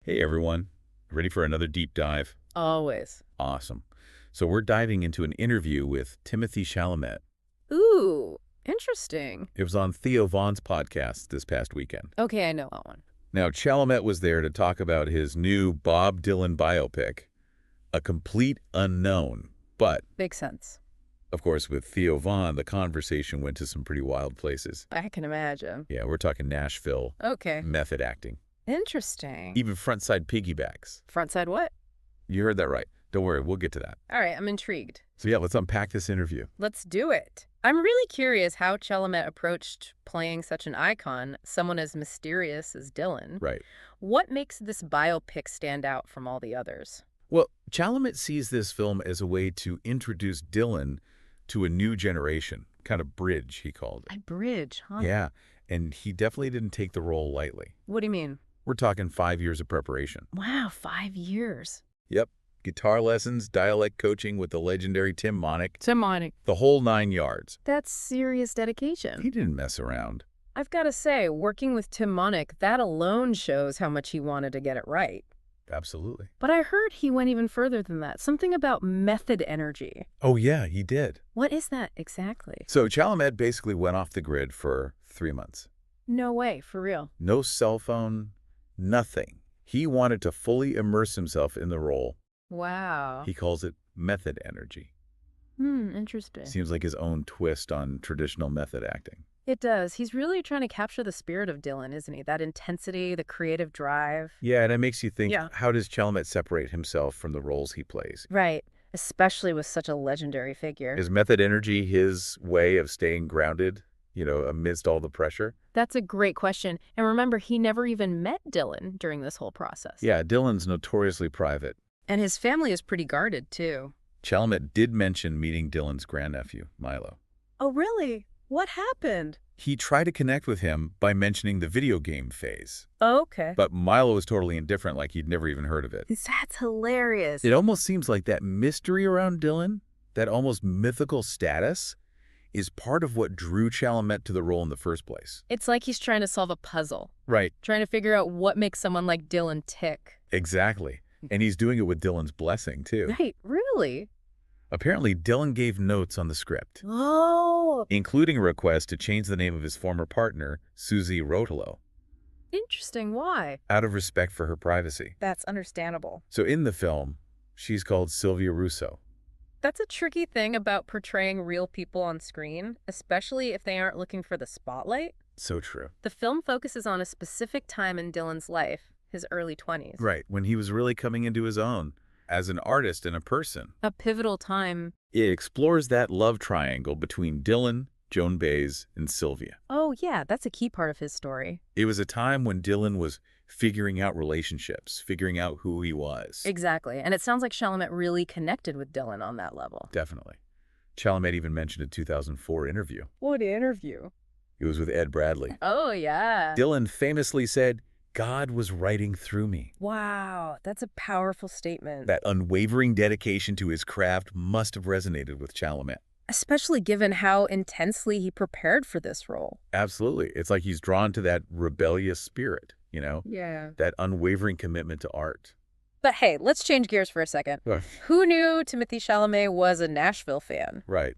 Hey everyone, ready for another deep dive? Always. Awesome. So we're diving into an interview with Timothée Chalamet. Ooh, interesting. It was on Theo Vaughn's podcast this past weekend. Okay, I know that one. Now, Chalamet was there to talk about his new Bob Dylan biopic, A Complete Unknown. But, Makes sense. of course, with Theo Vaughn, the conversation went to some pretty wild places. I can imagine. Yeah, we're talking Nashville, Okay. method acting, Interesting. even frontside piggybacks. Frontside what? You heard that right. Don't worry, we'll get to that. All right, I'm intrigued. So yeah, let's unpack this interview. Let's do it. I'm really curious how Chalamet approached playing such an icon, someone as mysterious as Dylan. Right. What makes this biopic stand out from all the others? Well, Chalamet sees this film as a way to introduce Dylan to a new generation, kind of bridge, he called it. A bridge, huh? Yeah, and he definitely didn't take the role lightly. What do you mean? We're talking 5 years of preparation. Wow, 5 years. Yep, guitar lessons, dialect coaching with the legendary Tim Monick, Demonic. the whole 9 yards. That's serious dedication. He didn't mess around. I've got to say, working with Tim Monick, that alone shows how much he wanted to get it right. Absolutely. But I heard he went even further than that. Something about method energy. Oh yeah, he did. What is that exactly? So Chalamet basically went off the grid for 3 months. No way, for real. No cell phone, nothing. He wanted to fully immerse himself in the role. Wow. He calls it method energy. Interesting. Seems like his own twist on traditional method acting. It does. He's really trying to capture the spirit of Dylan, isn't he? That intensity, the creative drive. Yeah, and it makes you think, Yeah. how does Chalamet separate himself from the roles he plays? Right. Especially with such a legendary figure. Is method energy his way of staying grounded, amidst all the pressure? That's a great question. And remember, he never even met Dylan during this whole process. Yeah, Dylan's notoriously private. And his family is pretty guarded, too. Chalamet did mention meeting Dylan's grandnephew, Milo. Oh, really? What happened? He tried to connect with him by mentioning the video game phase. Oh, okay. But Milo was totally indifferent, like he'd never even heard of it. That's hilarious. It almost seems like that mystery around Dylan, that almost mythical status, is part of what drew Chalamet to the role in the first place. It's like he's trying to solve a puzzle, Right. trying to figure out what makes someone like Dylan tick. Exactly. And he's doing it with Dylan's blessing, too. Right, really? Apparently, Dylan gave notes on the script, Oh, including a request to change the name of his former partner, Susie Rotolo, interesting. Why? out of respect for her privacy. That's understandable. So in the film, she's called Sylvia Russo. That's a tricky thing about portraying real people on screen, especially if they aren't looking for the spotlight. So true. The film focuses on a specific time in Dylan's life, his early 20s. Right, when he was really coming into his own as an artist and a person. A pivotal time. It explores that love triangle between Dylan, Joan Baez, and Sylvia. Oh, yeah, that's a key part of his story. It was a time when Dylan was figuring out relationships, figuring out who he was. Exactly. And it sounds like Chalamet really connected with Dylan on that level. Definitely. Chalamet even mentioned a 2004 interview. What interview? It was with Ed Bradley. Oh, yeah. Dylan famously said, "God was writing through me." Wow, that's a powerful statement. That unwavering dedication to his craft must have resonated with Chalamet. Especially given how intensely he prepared for this role. Absolutely. It's like he's drawn to that rebellious spirit, Yeah. that unwavering commitment to art. But hey, let's change gears for a second. Who knew Timothée Chalamet was a Nashville fan? Right.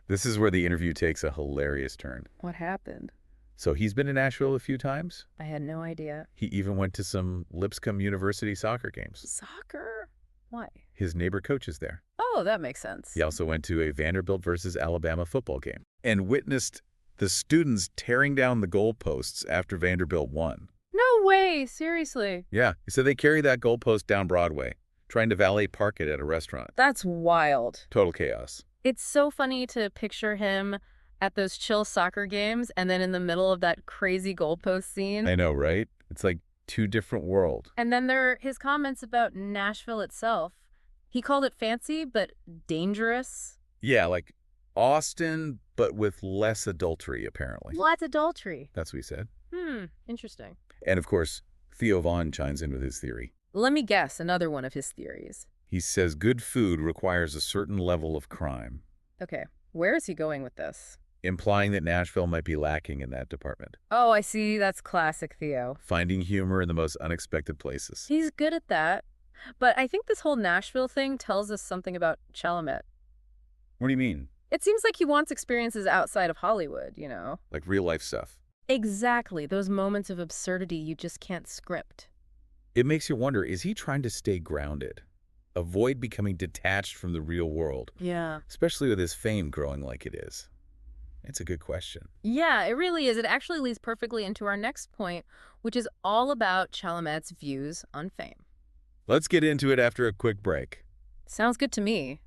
This is where the interview takes a hilarious turn. What happened? So he's been to Nashville a few times. I had no idea. He even went to some Lipscomb University soccer games. Soccer? Why? His neighbor coaches there. Oh, that makes sense. He also went to a Vanderbilt versus Alabama football game and witnessed the students tearing down the goalposts after Vanderbilt won. No way, seriously. Yeah, he said they carried that goalpost down Broadway, trying to valet park it at a restaurant. That's wild. Total chaos. It's so funny to picture him at those chill soccer games and then in the middle of that crazy goalpost scene. I know, right? It's like two different worlds. And then there are his comments about Nashville itself. He called it fancy, but dangerous. Yeah, like Austin, but with less adultery, apparently. Well, that's adultery. That's what he said. Interesting. And of course, Theo Vaughn chimes in with his theory. Let me guess another one of his theories. He says good food requires a certain level of crime. Okay, where is he going with this? implying that Nashville might be lacking in that department. Oh, I see. That's classic Theo. Finding humor in the most unexpected places. He's good at that. But I think this whole Nashville thing tells us something about Chalamet. What do you mean? It seems like he wants experiences outside of Hollywood, Like real-life stuff. Exactly. Those moments of absurdity you just can't script. It makes you wonder, is he trying to stay grounded? Avoid becoming detached from the real world? Yeah. Especially with his fame growing like it is. It's a good question. Yeah, it really is. It actually leads perfectly into our next point, which is all about Chalamet's views on fame. Let's get into it after a quick break. Sounds good to me.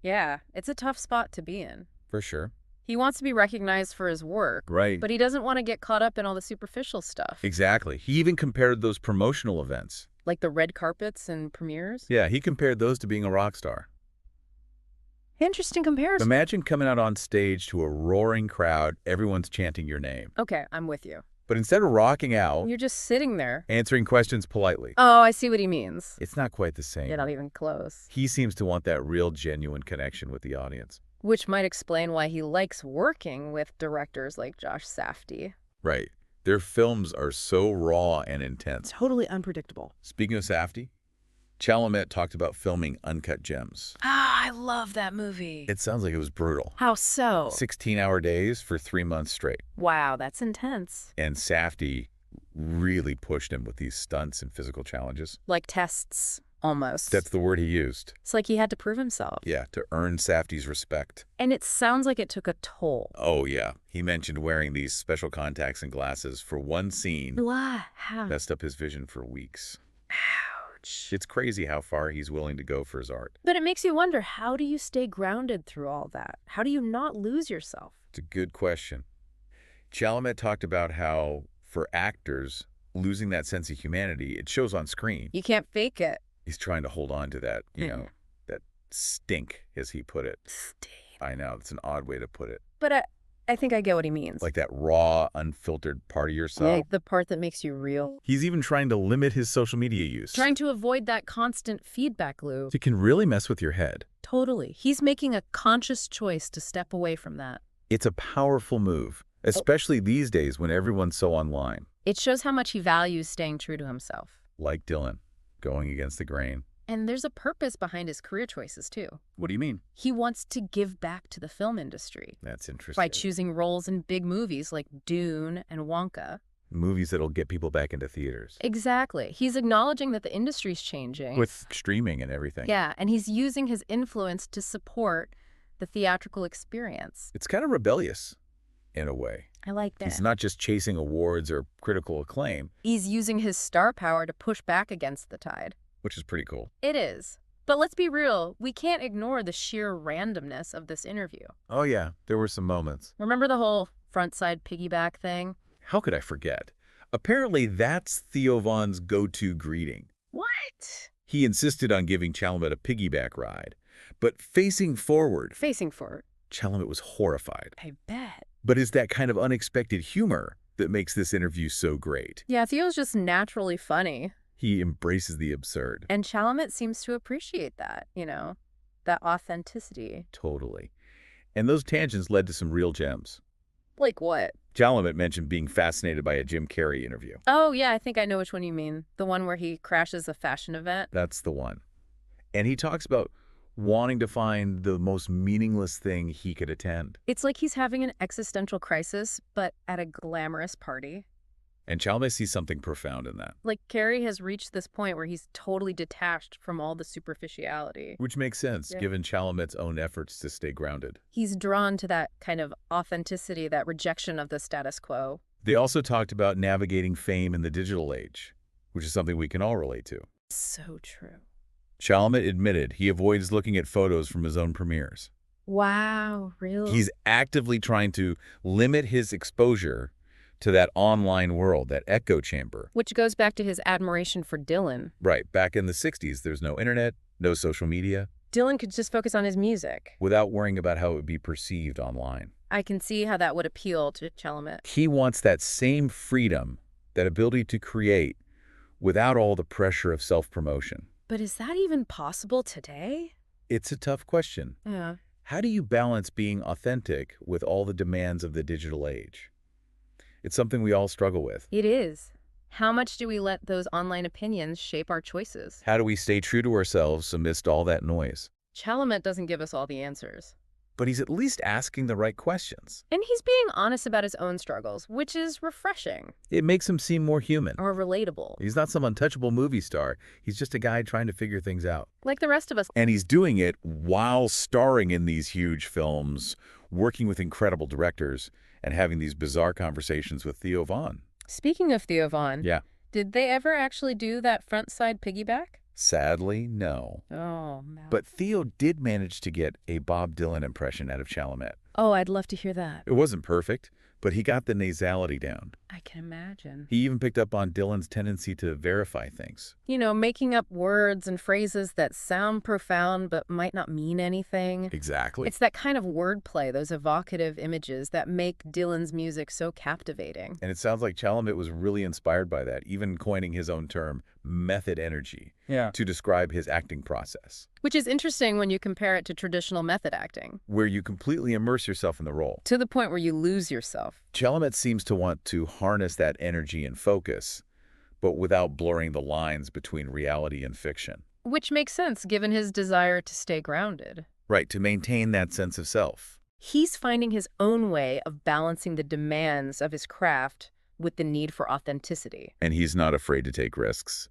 Yeah, it's a tough spot to be in. For sure. He wants to be recognized for his work, Right. but he doesn't want to get caught up in all the superficial stuff. Exactly. He even compared those promotional events. Like the red carpets and premieres? Yeah, he compared those to being a rock star. Interesting comparison. Imagine coming out on stage to a roaring crowd, everyone's chanting your name. Okay, I'm with you. But instead of rocking out, You're just sitting there. answering questions politely, Oh, I see what he means. it's not quite the same. You're not even close. He seems to want that real, genuine connection with the audience. Which might explain why he likes working with directors like Josh Safdie. Right. Their films are so raw and intense. Totally unpredictable. Speaking of Safdie, Chalamet talked about filming Uncut Gems. Ah, I love that movie. It sounds like it was brutal. How so? 16-hour days for 3 months straight. Wow, that's intense. And Safdie really pushed him with these stunts and physical challenges. Like tests, almost. That's the word he used. It's like he had to prove himself. Yeah, to earn Safdie's respect. And it sounds like it took a toll. Oh, yeah. He mentioned wearing these special contacts and glasses for one scene. Blah, how? Messed up his vision for weeks. Ouch. It's crazy how far he's willing to go for his art. But it makes you wonder, how do you stay grounded through all that? How do you not lose yourself? It's a good question. Chalamet talked about how, for actors, losing that sense of humanity, it shows on screen. You can't fake it. He's trying to hold on to that, that stink, as he put it. Stain. I know, it's an odd way to put it. But I think I get what he means. Like that raw, unfiltered part of yourself. Yeah, the part that makes you real. He's even trying to limit his social media use. Trying to avoid that constant feedback loop. It can really mess with your head. Totally. He's making a conscious choice to step away from that. It's a powerful move, especially these days when everyone's so online. It shows how much he values staying true to himself. Like Dylan, going against the grain. And there's a purpose behind his career choices, too. What do you mean? He wants to give back to the film industry That's interesting. by choosing roles in big movies like Dune and Wonka. Movies that'll get people back into theaters. Exactly. He's acknowledging that the industry's changing. With streaming and everything. Yeah, and he's using his influence to support the theatrical experience. It's kind of rebellious, in a way. I like that. He's not just chasing awards or critical acclaim. He's using his star power to push back against the tide. Which is pretty cool. It is. But let's be real, we can't ignore the sheer randomness of this interview. Oh yeah, there were some moments. Remember the whole front-side piggyback thing? How could I forget? Apparently that's Theo Von's go-to greeting. What? He insisted on giving Chalamet a piggyback ride. But facing forward, Facing forward. Chalamet was horrified. I bet. But it's that kind of unexpected humor that makes this interview so great. Yeah, Theo's just naturally funny. He embraces the absurd. And Chalamet seems to appreciate that, that authenticity. Totally. And those tangents led to some real gems. Like what? Chalamet mentioned being fascinated by a Jim Carrey interview. Oh, yeah, I think I know which one you mean. The one where he crashes a fashion event. That's the one. And he talks about wanting to find the most meaningless thing he could attend. It's like he's having an existential crisis, but at a glamorous party. And Chalamet sees something profound in that. Like, Carrey has reached this point where he's totally detached from all the superficiality. Which makes sense, Yeah. given Chalamet's own efforts to stay grounded. He's drawn to that kind of authenticity, that rejection of the status quo. They also talked about navigating fame in the digital age, which is something we can all relate to. So true. Chalamet admitted he avoids looking at photos from his own premieres. Wow, really? He's actively trying to limit his exposure to that online world, that echo chamber. Which goes back to his admiration for Dylan. Right, back in the 60s, there's no internet, no social media, Dylan could just focus on his music. without worrying about how it would be perceived online. I can see how that would appeal to Chalamet. He wants that same freedom, that ability to create, without all the pressure of self-promotion. But is that even possible today? It's a tough question. Yeah. How do you balance being authentic with all the demands of the digital age? It's something we all struggle with. It is. How much do we let those online opinions shape our choices? How do we stay true to ourselves amidst all that noise? Chalamet doesn't give us all the answers. But he's at least asking the right questions. And he's being honest about his own struggles, which is refreshing It makes him seem more human. or relatable, He's not some untouchable movie star. He's just a guy trying to figure things out. like the rest of us. And he's doing it while starring in these huge films, working with incredible directors, and having these bizarre conversations with Theo Von. Speaking of Theo Von, Yeah. did they ever actually do that front side piggyback? Sadly, no. Oh, no. But Theo did manage to get a Bob Dylan impression out of Chalamet. Oh, I'd love to hear that. It wasn't perfect, but he got the nasality down. I can imagine. He even picked up on Dylan's tendency to verify things. You know, making up words and phrases that sound profound but might not mean anything. Exactly. It's that kind of wordplay, those evocative images that make Dylan's music so captivating. And it sounds like Chalamet was really inspired by that, even coining his own term, method energy, to describe his acting process, Which is interesting when you compare it to traditional method acting, where you completely immerse yourself in the role. to the point where you lose yourself. Chalamet seems to want to harness that energy and focus, but without blurring the lines between reality and fiction. Which makes sense given his desire to stay grounded. Right, to maintain that sense of self. He's finding his own way of balancing the demands of his craft with the need for authenticity. And he's not afraid to take risks.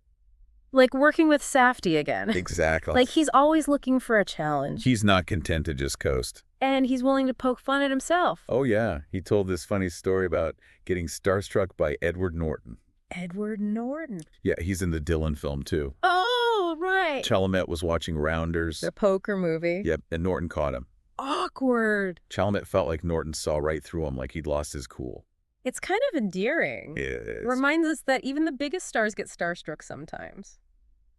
Like working with Safdie again. Exactly. Like he's always looking for a challenge. He's not content to just coast. And he's willing to poke fun at himself. Oh, yeah. He told this funny story about getting starstruck by Edward Norton. Edward Norton. Yeah, he's in the Dylan film, too. Oh, right. Chalamet was watching Rounders. The poker movie. Yep, and Norton caught him. Awkward. Chalamet felt like Norton saw right through him, like he'd lost his cool. It's kind of endearing. It Reminds us that even the biggest stars get starstruck sometimes.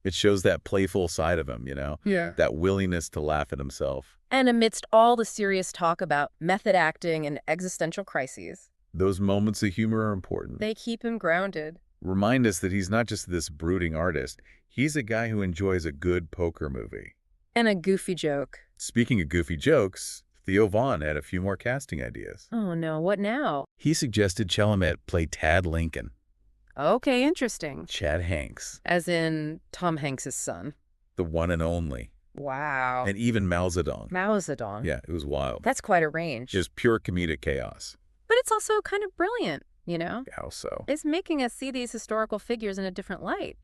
shows that playful side of him, Yeah. that willingness to laugh at himself. And amidst all the serious talk about method acting and existential crises, Those moments of humor are important. they keep him grounded. Remind us that he's not just this brooding artist. He's a guy who enjoys a good poker movie. And a goofy joke. Speaking of goofy jokes, Theo Von had a few more casting ideas. Oh no, what now? He suggested Chalamet play Tad Lincoln, Okay, interesting. Chad Hanks, As in Tom Hanks' son. the one and only, Wow. and even Mao Zedong. Mao Zedong. Yeah, it was wild. That's quite a range. Just pure comedic chaos. But it's also kind of brilliant, you know? How so? It's making us see these historical figures in a different light.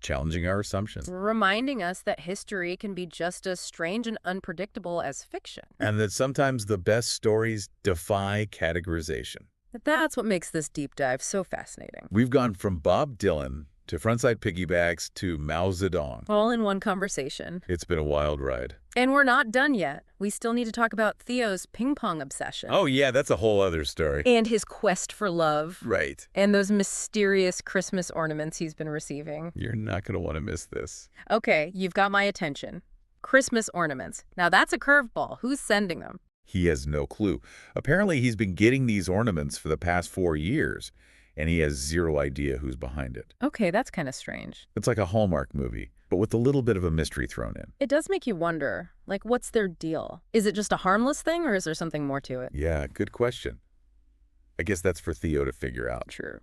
Challenging our assumptions. Reminding us that history can be just as strange and unpredictable as fiction. And that sometimes the best stories defy categorization. That's what makes this deep dive so fascinating. We've gone from Bob Dylan to frontside piggybacks to Mao Zedong. All in one conversation. It's been a wild ride. And we're not done yet. We still need to talk about Theo's ping pong obsession. Oh, yeah, that's a whole other story. And his quest for love. Right. And those mysterious Christmas ornaments he's been receiving. You're not going to want to miss this. Okay, you've got my attention. Christmas ornaments. Now that's a curveball. Who's sending them? He has no clue. Apparently, he's been getting these ornaments for the past 4 years, and he has zero idea who's behind it. Okay, that's kind of strange. It's like a Hallmark movie, but with a little bit of a mystery thrown in. It does make you wonder, like, what's their deal? Is it just a harmless thing, or is there something more to it? Yeah, good question. I guess that's for Theo to figure out. True.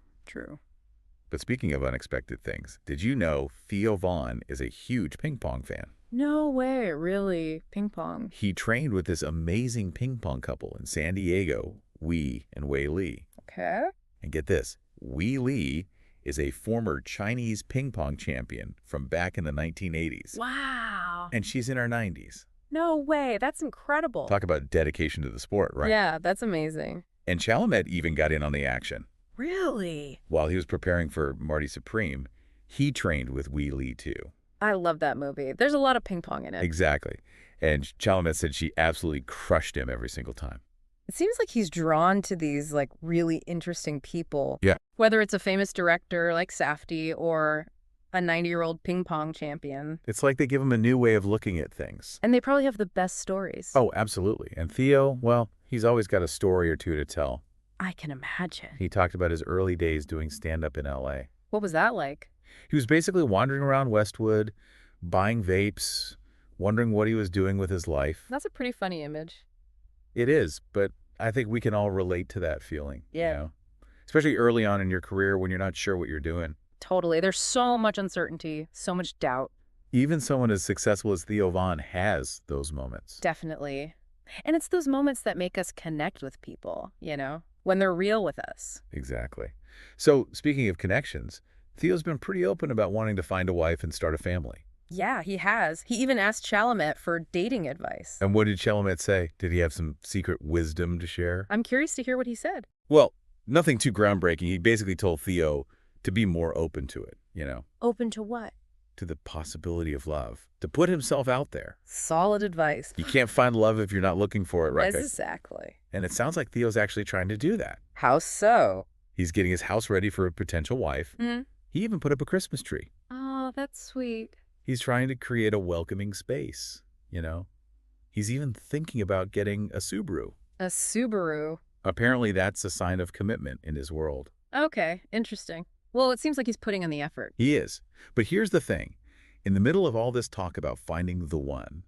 But speaking of unexpected things, did you know Theo Von is a huge ping pong fan? No way, really. Ping pong. He trained with this amazing ping pong couple in San Diego, Wei and Wei Li. Okay. And get this, Wei Li is a former Chinese ping pong champion from back in the 1980s. Wow. And she's in her 90s. No way, that's incredible. Talk about dedication to the sport, right? Yeah, that's amazing. And Chalamet even got in on the action. Really? While he was preparing for Marty Supreme, he trained with Wei Li too. I love that movie. There's a lot of ping pong in it. Exactly. And Chalamet said she absolutely crushed him every single time. It seems like he's drawn to these, like, really interesting people. Yeah. Whether it's a famous director like Safdie or a 90-year-old ping pong champion. It's like they give him a new way of looking at things. And they probably have the best stories. Oh, absolutely. And Theo, well, he's always got a story or two to tell. I can imagine. He talked about his early days doing stand-up in L.A. What was that like? He was basically wandering around Westwood, buying vapes, wondering what he was doing with his life. That's a pretty funny image. It is, but I think we can all relate to that feeling, Yeah. especially early on in your career when you're not sure what you're doing. Totally. There's so much uncertainty, so much doubt. Even someone as successful as Theo Von has those moments. Definitely. And it's those moments that make us connect with people, when they're real with us. Exactly. So, speaking of connections, Theo's been pretty open about wanting to find a wife and start a family. Yeah, he has. He even asked Chalamet for dating advice. And what did Chalamet say? Did he have some secret wisdom to share? I'm curious to hear what he said. Well, nothing too groundbreaking. He basically told Theo to be more open to it, Open to what? to the possibility of love, to put himself out there. Solid advice. You can't find love if you're not looking for it, right? Exactly. And it sounds like Theo's actually trying to do that. How so? He's getting his house ready for a potential wife. Hmm? He even put up a Christmas tree. Oh, that's sweet. He's trying to create a welcoming space, He's even thinking about getting a Subaru. A Subaru. Apparently, that's a sign of commitment in his world. Okay, interesting. Well, it seems like he's putting in the effort. He is. But here's the thing. In the middle of all this talk about finding the one,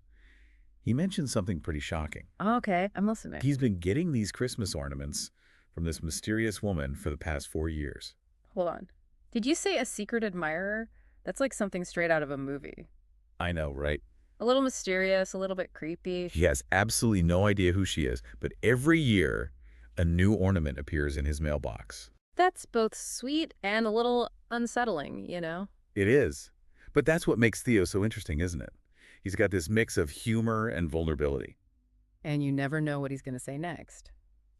he mentioned something pretty shocking. Okay, I'm listening. He's been getting these Christmas ornaments from this mysterious woman for the past 4 years. Hold on. Did you say a secret admirer? That's like something straight out of a movie. I know, right? A little mysterious, a little bit creepy. He has absolutely no idea who she is, but every year, a new ornament appears in his mailbox. That's both sweet and a little unsettling, It is. But that's what makes Theo so interesting, isn't it? He's got this mix of humor and vulnerability. And you never know what he's going to say next.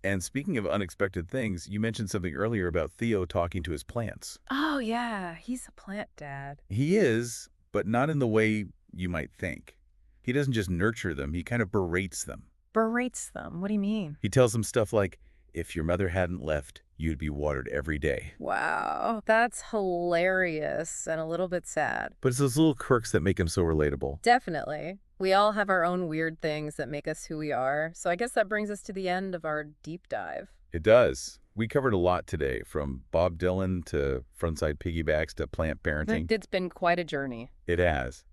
And speaking of unexpected things, you mentioned something earlier about Theo talking to his plants. Oh, yeah. He's a plant dad. He is, but not in the way you might think. He doesn't just nurture them, he kind of berates them. Berates them? What do you mean? He tells them stuff like, if your mother hadn't left, you'd be watered every day. Wow. That's hilarious and a little bit sad. But it's those little quirks that make him so relatable. Definitely. We all have our own weird things that make us who we are. So I guess that brings us to the end of our deep dive. It does. We covered a lot today, from Bob Dylan to frontside piggybacks to plant parenting. It's been quite a journey. It has.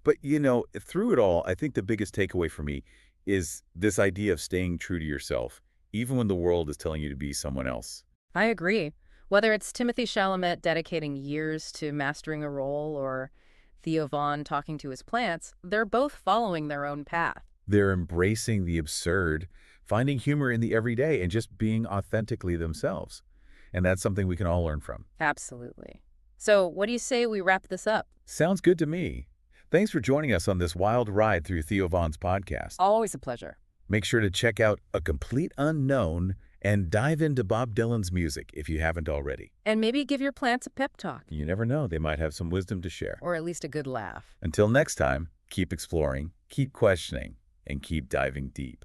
But, through it all, I think the biggest takeaway for me is this idea of staying true to yourself, even when the world is telling you to be someone else. I agree. Whether it's Timothée Chalamet dedicating years to mastering a role or Theo Von talking to his plants, they're both following their own path. They're embracing the absurd, finding humor in the everyday, and just being authentically themselves. And that's something we can all learn from. Absolutely. So what do you say we wrap this up? Sounds good to me. Thanks for joining us on this wild ride through Theo Von's podcast. Always a pleasure. Make sure to check out A Complete Unknown and dive into Bob Dylan's music if you haven't already. And maybe give your plants a pep talk. You never know, they might have some wisdom to share. Or at least a good laugh. Until next time, keep exploring, keep questioning, and keep diving deep.